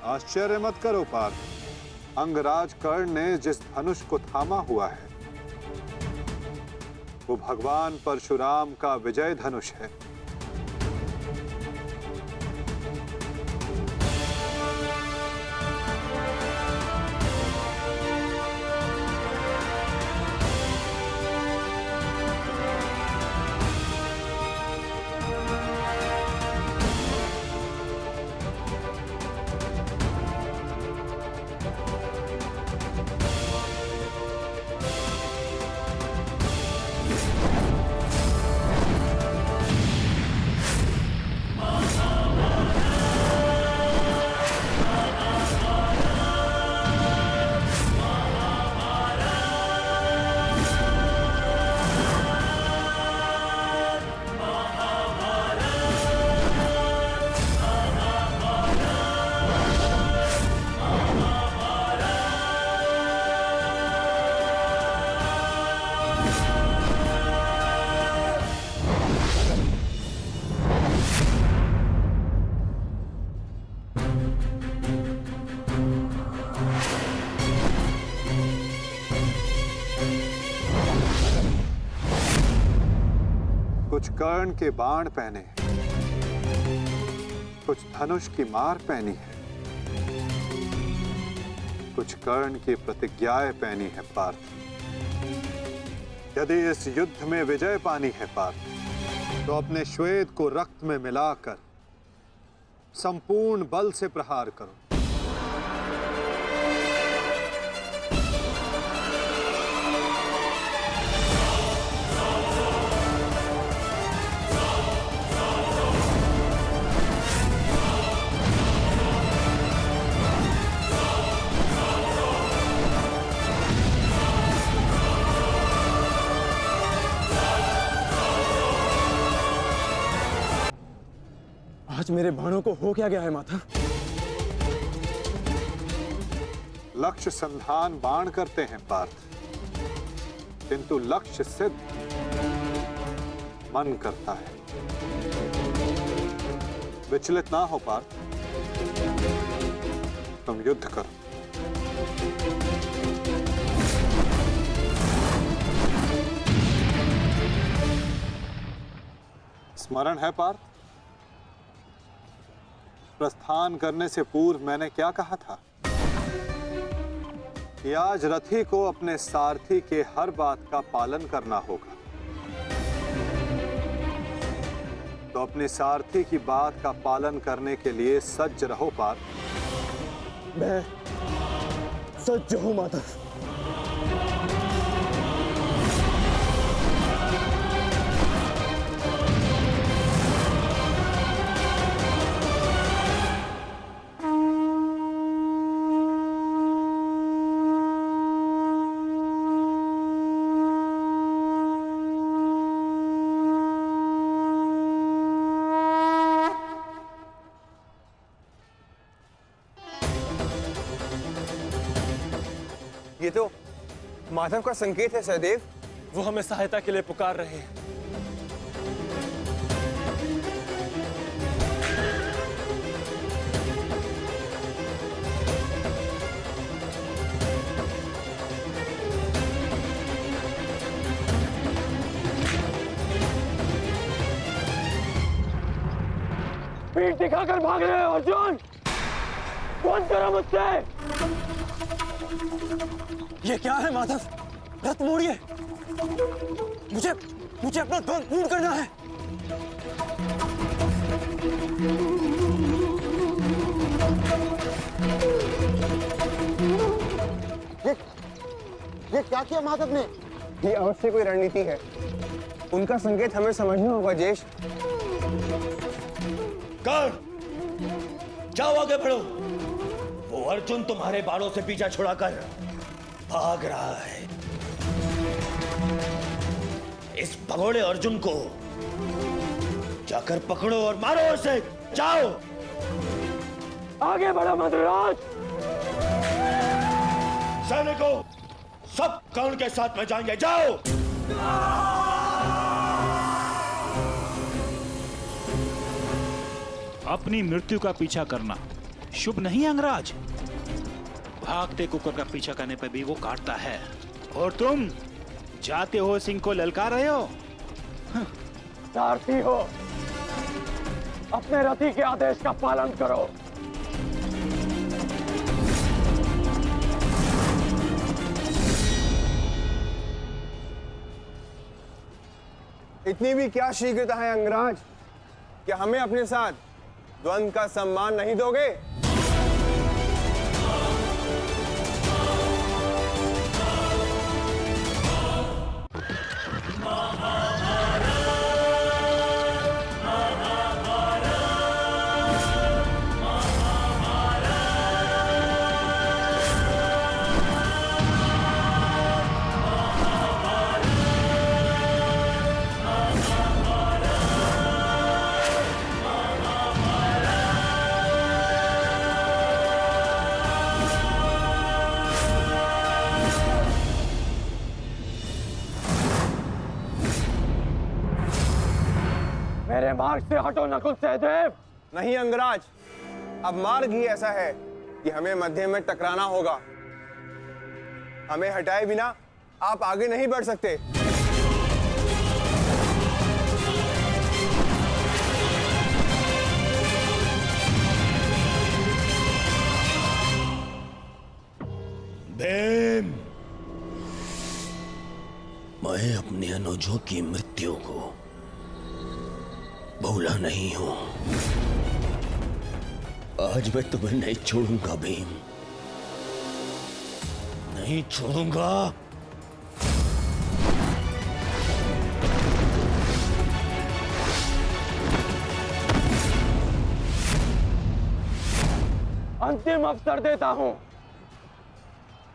आश्चर्य मत करो पार्थ, अंगराज कर्ण ने जिस धनुष को थामा हुआ है वो भगवान परशुराम का विजय धनुष है। कुछ कर्ण के बाण पहने हैं, कुछ धनुष की मार पहनी है, कुछ कर्ण की प्रतिज्ञाएं पहनी है पार्थ। यदि इस युद्ध में विजय पानी है पार्थ, तो अपने श्वेत को रक्त में मिलाकर संपूर्ण बल से प्रहार करो। आज मेरे बाणों को हो क्या गया है माता? लक्ष्य संधान बाण करते हैं पार्थ, किंतु लक्ष्य सिद्ध मन करता है। विचलित ना हो पार्थ, तुम युद्ध करो। स्मरण है पार्थ, प्रस्थान करने से पूर्व मैंने क्या कहा था कि आज रथी को अपने सारथी के हर बात का पालन करना होगा। तो अपने सारथी की बात का पालन करने के लिए सज्ज रहो पार्थ। मैं सज्ज हूं माता। ये तो माधव का संकेत है सहदेव। वो हमें सहायता के लिए पुकार रहे हैं। पीठ दिखाकर भाग रहे हो अर्जुन, कौन करो मुझसे? ये क्या है माधव? रथ मोड़िए, मुझे मुझे अपना ध्वज पूर्ण करना है। ये क्या किया माधव ने? ये अवश्य कोई रणनीति है। उनका संकेत हमें समझना होगा जेश। कर्ण, जाओ आगे बढ़ो। वो अर्जुन तुम्हारे बाणों से पीछा छुड़ाकर भाग रहा है। इस भगोड़े अर्जुन को जाकर पकड़ो और मारो उसे। जाओ आगे बढ़ो मद्रराज। सैनिकों, सब कर्ण के साथ में जाएंगे। जाओ। अपनी मृत्यु का पीछा करना शुभ नहीं अंगराज। भागते कुकुर का पीछा करने पर भी वो काटता है, और तुम जाते हो सिंह को ललकार रहे हो। सारथी हो, अपने रथी के आदेश का पालन करो। इतनी भी क्या शीघ्रता है अंगराज, कि हमें अपने साथ द्वंद का सम्मान नहीं दोगे? मेरे मार्ग से हटो नकुल सहदेव। नहीं अंगराज, अब मार्ग ही ऐसा है कि हमें मध्य में टकराना होगा। हमें हटाए बिना आप आगे नहीं बढ़ सकते। भीम, मैं अपने अनुजों की मृत्यु को भूला नहीं हूं। आज मैं तुम्हें नहीं छोड़ूंगा भीम, नहीं छोड़ूंगा। अंतिम अवसर देता हूं,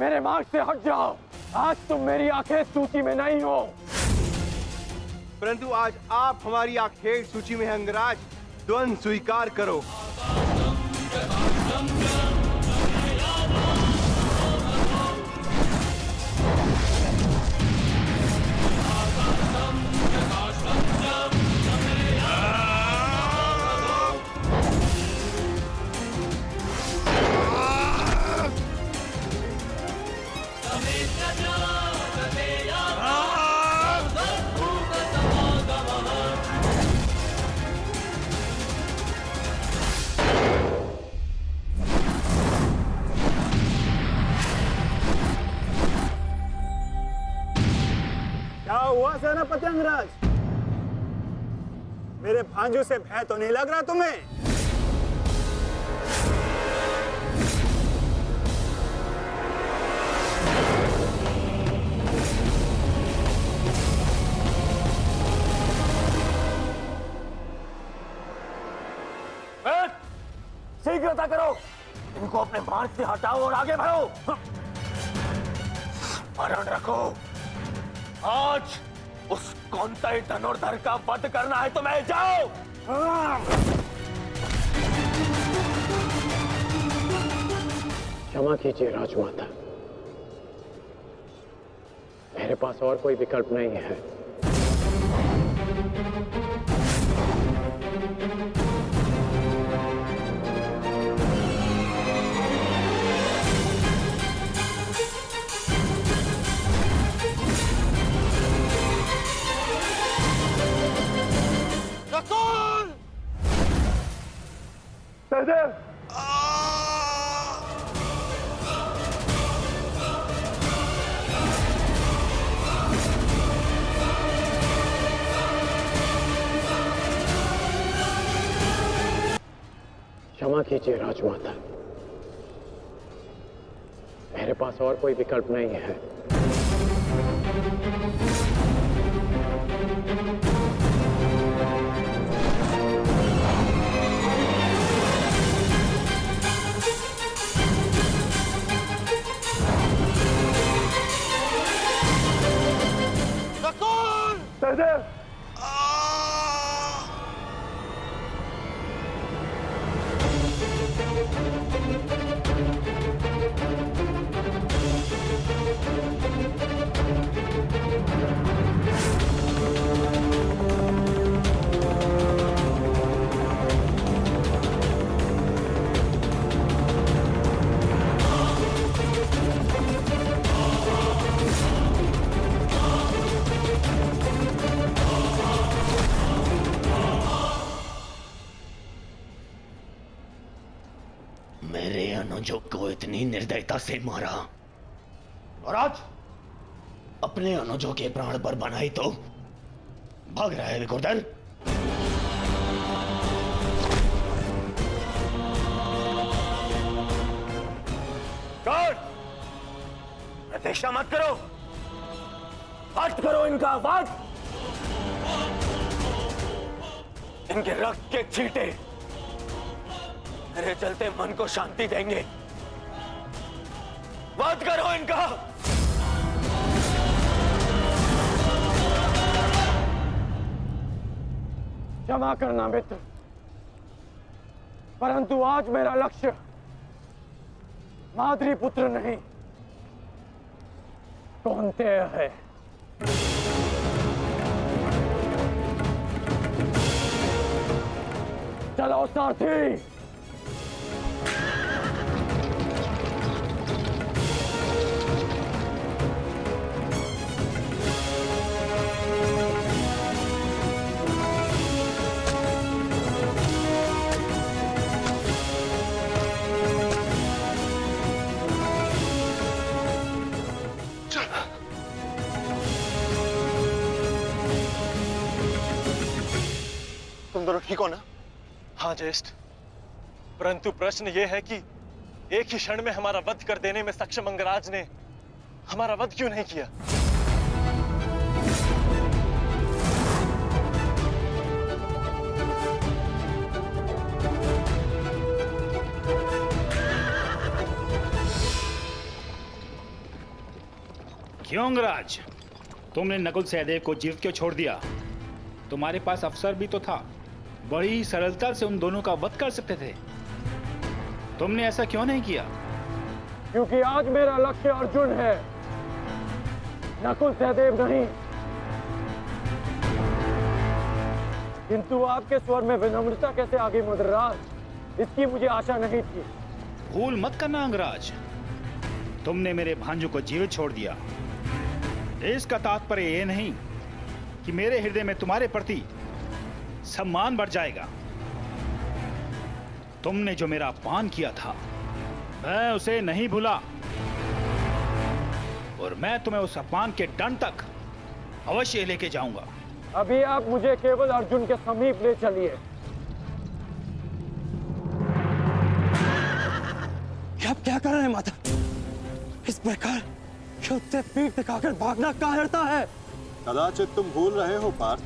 मेरे मार्ग से हट जाओ। आज तुम मेरी आंखें सूची में नहीं हो, परंतु आज आप हमारी आखेट सूची में हैं अंगराज। द्वंद स्वीकार करो। क्या हुआ सेनापति अंगराज? मेरे भांजू से भय तो नहीं लग रहा तुम्हें? शीघ्रता करो, इनको अपने मार्ग से हटाओ और आगे बढ़ो। स्मरण रखो, आज उस कौंतई धनुर्धर का वध करना है तुम्हें। जाओ। क्षमा कीजिए राजमाता, मेरे पास और कोई विकल्प नहीं है। सहदेव, क्षमा कीजिए राजमाता, मेरे पास और कोई विकल्प नहीं है। सहदेव, मेरे अनुजों को इतनी निर्दयता से मारा और आज अपने अनुजों के प्राण पर बनाई तो भाग रहा है विकुर्दन। कौन? प्रतीक्षा मत करो, वध करो इनका वध। इनके रक्त के छींटे मेरे चलते मन को शांति देंगे। वध करो इनका। क्षमा करना मित्र, परंतु आज मेरा लक्ष्य माद्री पुत्र नहीं कौन्तेय है। चलो सारथी। तुम दोनों ठीक हो ना? हाँ ज्येष्ठ, परंतु प्रश्न यह है कि एक ही क्षण में हमारा वध कर देने में सक्षम अंगराज ने हमारा वध क्यों नहीं किया? क्यों अंगराज, तुमने नकुल सहदेव को जीवित क्यों छोड़ दिया? तुम्हारे पास अवसर भी तो था, बड़ी ही सरलता से उन दोनों का वध कर सकते थे। तुमने ऐसा क्यों नहीं किया? क्योंकि आज मेरा लक्ष्य अर्जुन है, नकुल सहदेव नहीं। किंतु आपके स्वर में विनम्रता कैसे आ गई मदराज, इसकी मुझे आशा नहीं थी। भूल मत करना अंगराज, तुमने मेरे भांजों को जीवित छोड़ दिया। इसका तात्पर्य यह नहीं कि मेरे हृदय में तुम्हारे प्रति सम्मान बढ़ जाएगा। तुमने जो मेरा अपमान किया था, मैं उसे नहीं भूला और मैं तुम्हें उस अपमान के दंड तक अवश्य लेके जाऊंगा। अभी आप मुझे केवल अर्जुन के समीप ले चलिए। आप क्या कर रहे हैं माता? इस प्रकार युद्ध से पीठ दिखाकर भागना कायरता है। कदाचित तुम भूल रहे हो पार्थ,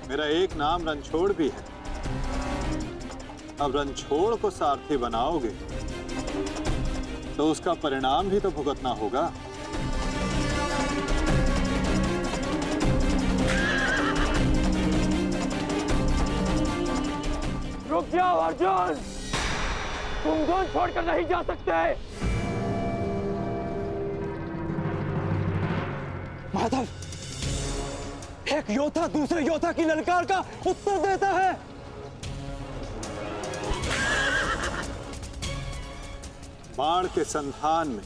मेरा एक नाम रणछोड़ भी है। अब रणछोड़ को सारथी बनाओगे तो उसका परिणाम भी तो भुगतना होगा। रुक जाओ अर्जुन, तुम धुन छोड़कर नहीं जा सकते। माधव, एक योद्धा दूसरे योद्धा की ललकार का उत्तर देता है। बाण के संधान में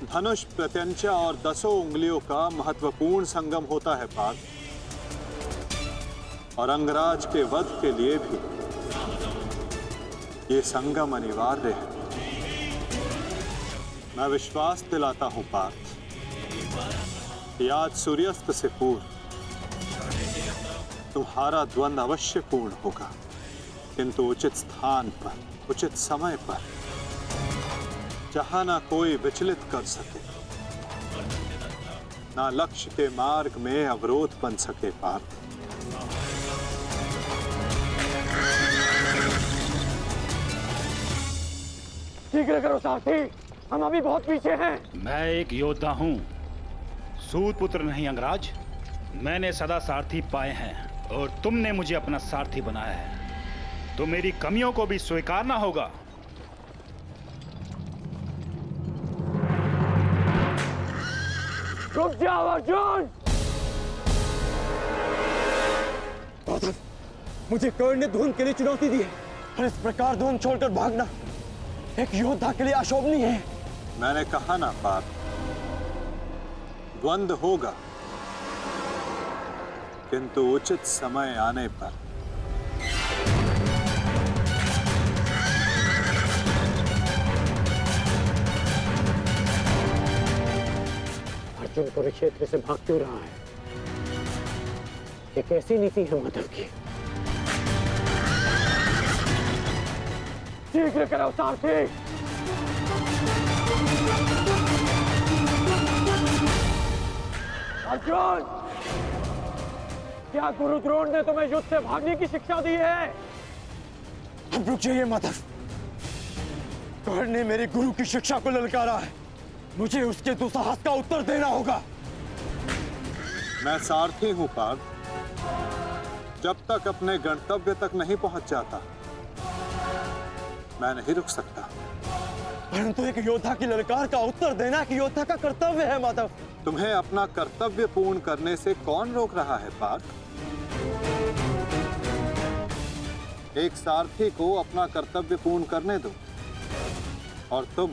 धनुष, प्रत्यंचा और 10 उंगलियों का महत्वपूर्ण संगम होता है पार्थ, और अंगराज के वध के लिए भी ये संगम अनिवार्य है। मैं विश्वास दिलाता हूं पार्थ, आज सूर्यास्त से पूर्व तुम्हारा द्वंद्व अवश्य पूर्ण होगा, किंतु उचित स्थान पर, उचित समय पर, जहां ना कोई विचलित कर सके, ना लक्ष्य के मार्ग में अवरोध बन सके पार्थ। शीघ्र करो साथी, हम अभी बहुत पीछे हैं। मैं एक योद्धा हूं, सूत पुत्र नहीं अंगराज। मैंने सदा सारथी पाए हैं और तुमने मुझे अपना सारथी बनाया है, तो मेरी कमियों को भी स्वीकारना होगा। रुक जाओ अर्जुन। मुझे कर्ण ने धुन के लिए चुनौती दी है और इस प्रकार धुन छोड़कर भागना एक योद्धा के लिए अशोभनीय है। मैंने कहा ना पार्थ, द्वंद्व होगा, किंतु उचित समय आने पर। अर्जुन कुरुक्षेत्र से भाग क्यों रहा है? ये कैसी नीति है माधव की? शीघ्र करो सारथी। अर्जुन, क्या गुरु द्रोण ने तुम्हें युद्ध से भागने की शिक्षा दी है? अब रुक जाइए माधव। कर्ण ने मेरे गुरु की शिक्षा को ललकारा है, मुझे उसके दुस्साहस का उत्तर देना होगा। मैं सारथी हूं पार्थ। जब तक अपने गंतव्य तक नहीं पहुंच जाता मैं नहीं रुक सकता। परंतु एक योद्धा की ललकार का उत्तर देना कि योद्धा का कर्तव्य है माधव। तुम्हें अपना कर्तव्य पूर्ण करने से कौन रोक रहा है पार्थ? एक सारथी को अपना कर्तव्य पूर्ण करने दो और तुम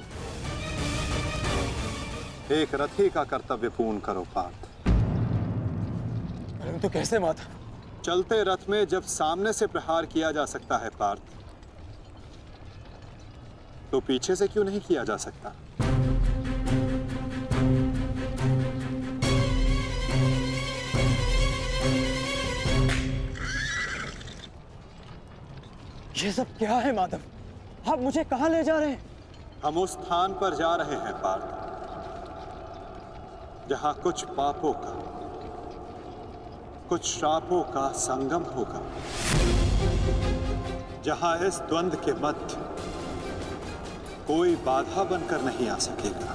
एक रथी का कर्तव्य पूर्ण करो पार्थ। परंतु कैसे माधव? चलते रथ में जब सामने से प्रहार किया जा सकता है पार्थ, तो पीछे से क्यों नहीं किया जा सकता? ये सब क्या है माधव? आप मुझे कहां ले जा रहे हैं? हम उस स्थान पर जा रहे हैं पार्थ जहां कुछ पापों का, कुछ श्रापों का संगम होगा, जहां इस द्वंद्व के मध्य कोई बाधा बनकर नहीं आ सकेगा।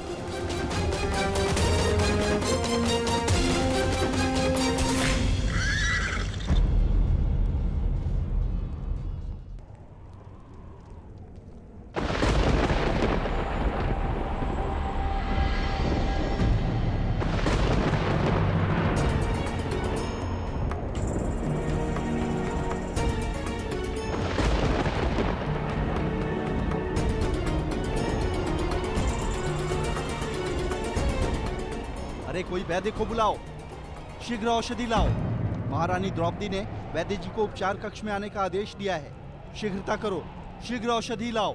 अरे कोई वैद्य को बुलाओ, शीघ्र औषधि लाओ। महारानी द्रौपदी ने वैद्य जी को उपचार कक्ष में आने का आदेश दिया है। शीघ्रता करो, शीघ्र औषधि लाओ।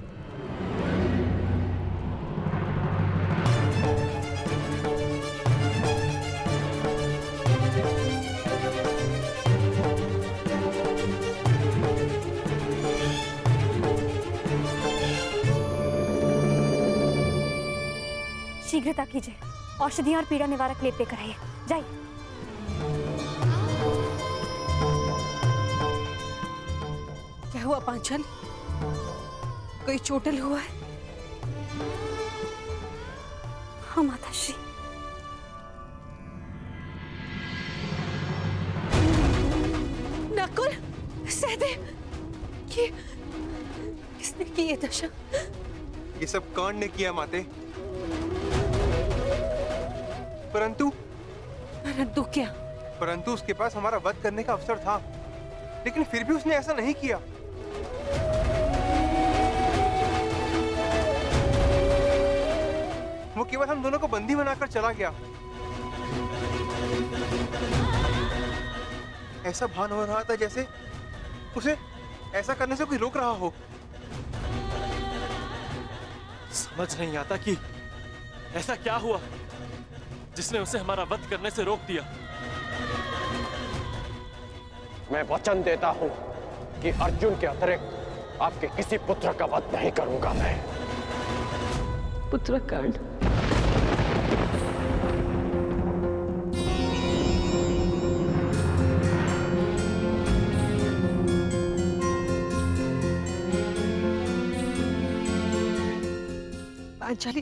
शीघ्रता कीजिए, औषधियां और पीड़ा निवारक लेप लेकर आइए। जाइए। क्या हुआ पांचाली? कोई चोटिल हुआ है? हाँ माताश्री। नकुल, सहदेव, ये किसने की ये दशा? ये सब कर्ण ने किया माते। परंतु क्या? परंतु उसके पास हमारा वध करने का अवसर था, लेकिन फिर भी उसने ऐसा नहीं किया। वो केवल हम दोनों को बंदी बनाकर चला गया। ऐसा भान हो रहा था जैसे उसे ऐसा करने से कोई रोक रहा हो। समझ नहीं आता कि ऐसा क्या हुआ जिसने उसे हमारा वध करने से रोक दिया। मैं वचन देता हूं कि अर्जुन के अतिरिक्त आपके किसी पुत्र का वध नहीं करूंगा मैं। पुत्र कर्ण, पांचाली,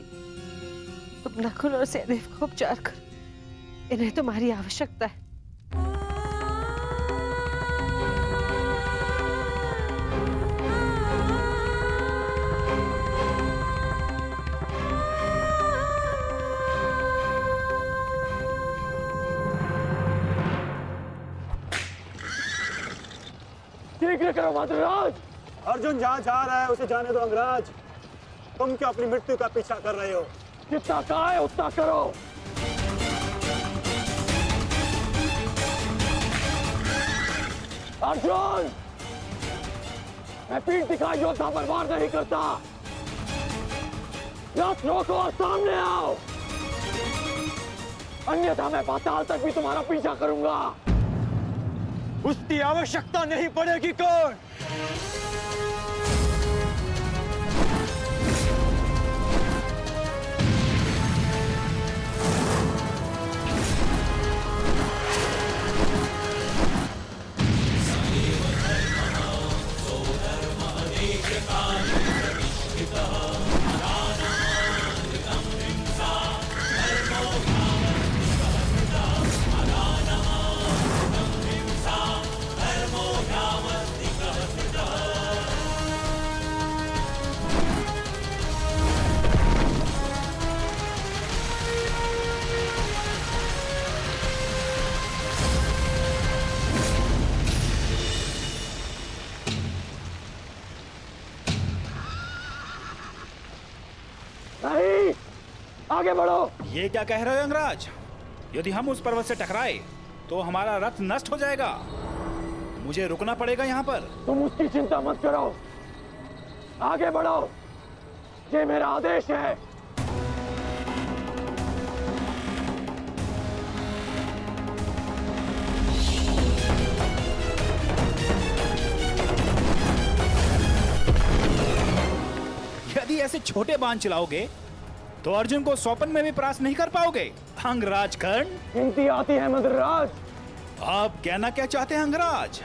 तुम नकुल और सहदेव को उपचार कर, इन्हें तुम्हारी आवश्यकता है। शीघ्र करो माधवराज। अर्जुन जहां जा रहा है उसे जाने दो अंगराज। तुम क्यों अपनी मृत्यु का पीछा कर रहे हो? जितना कहा है उतना करो। अर्जुन, मैं पीठ दिखाई योद्धा पर वार नहीं करता। रथ रोको और सामने आओ। अन्यथा मैं पाताल तक भी तुम्हारा पीछा करूंगा। उसकी आवश्यकता नहीं पड़ेगी कौन। नहीं, आगे बढ़ो। ये क्या कह रहे हो यंगराज? यदि हम उस पर्वत से टकराए तो हमारा रथ नष्ट हो जाएगा। मुझे रुकना पड़ेगा यहाँ पर। तुम उसकी चिंता मत करो, आगे बढ़ो, ये मेरा आदेश है। यदि ऐसे छोटे बाण चलाओगे तो अर्जुन को स्वप्न में भी परास्त नहीं कर पाओगे। अंगराज कर्ण, गिनती आती है मदराज। आप कहना क्या चाहते हैं अंगराज?